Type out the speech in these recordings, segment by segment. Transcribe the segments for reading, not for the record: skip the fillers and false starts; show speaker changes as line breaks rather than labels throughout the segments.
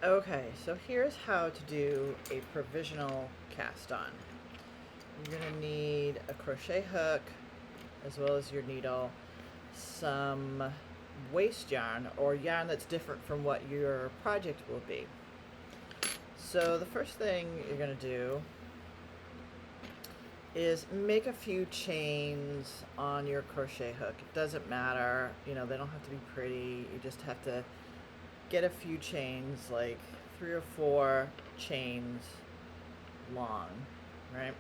Okay, so here's how to do a provisional cast on. You're going to need a crochet hook as well as your needle, some waste yarn or yarn that's different from what your project will be. So the first thing you're going to do is make a few chains on your crochet hook. It doesn't matter, they don't have to be pretty. You just have to get a few chains, like 3 or 4 chains long, right?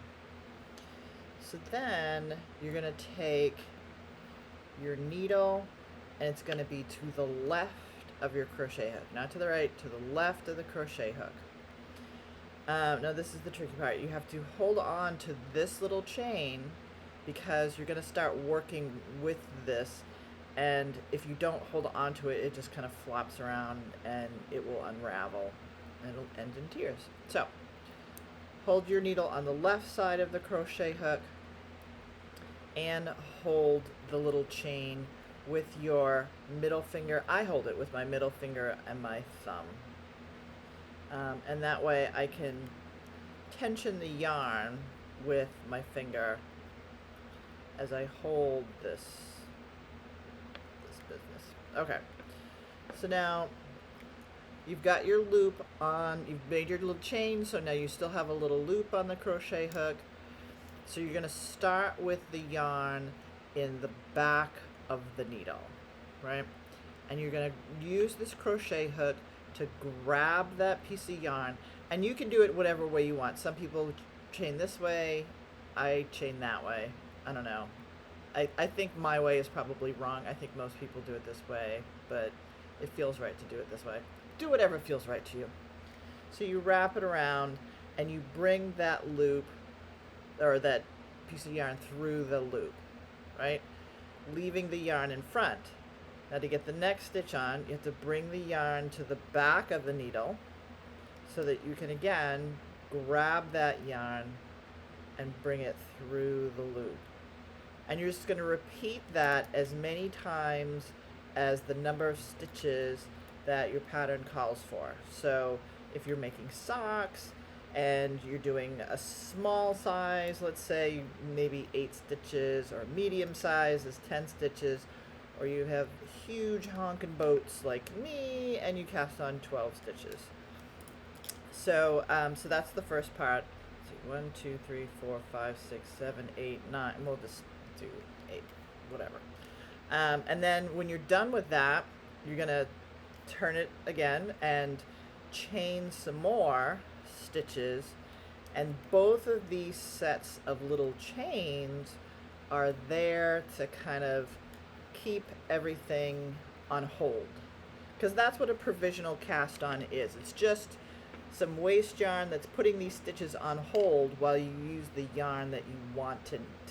So then you're going to take your needle and it's going to be to the left of your crochet hook, not to the right, to the left of the crochet hook. Now this is the tricky part. You have to hold on to this little chain because you're going to start working with this, and if you don't hold on to it, it just kind of flops around and it will unravel and it'll end in tears. So hold your needle on the left side of the crochet hook and hold the little chain with your middle finger. I hold it with my middle finger and my thumb. And that way I can tension the yarn with my finger as I hold this business. Okay, so now you've got your loop on, you've made your little chain, so now you still have a little loop on the crochet hook. So you're going to start with the yarn in the back of the needle, right? And you're going to use this crochet hook to grab that piece of yarn, and you can do it whatever way you want. Some people chain this way, I chain that way. I don't know. I think my way is probably wrong. I think most people do it this way, but it feels right to do it this way. Do whatever feels right to you. So you wrap it around and you bring that loop or that piece of yarn through the loop, right? Leaving the yarn in front. Now to get the next stitch on, you have to bring the yarn to the back of the needle so that you can again grab that yarn and bring it through the loop. And you're just going to repeat that as many times as the number of stitches that your pattern calls for. So if you're making socks and you're doing a small size, let's say maybe 8 stitches, or medium size is 10 stitches, or you have huge honkin' boats like me and you cast on 12 stitches. So so that's the first part. Let's see, 1, 2, 3, 4, 5, 6, 7, 8, 9. We'll just do 8, whatever. And then when you're done with that, you're gonna turn it again and chain some more stitches, and both of these sets of little chains are there to kind of keep everything on hold, because that's what a provisional cast on is. It's just some waste yarn that's putting these stitches on hold while you use the yarn that you want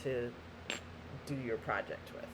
to do your project with.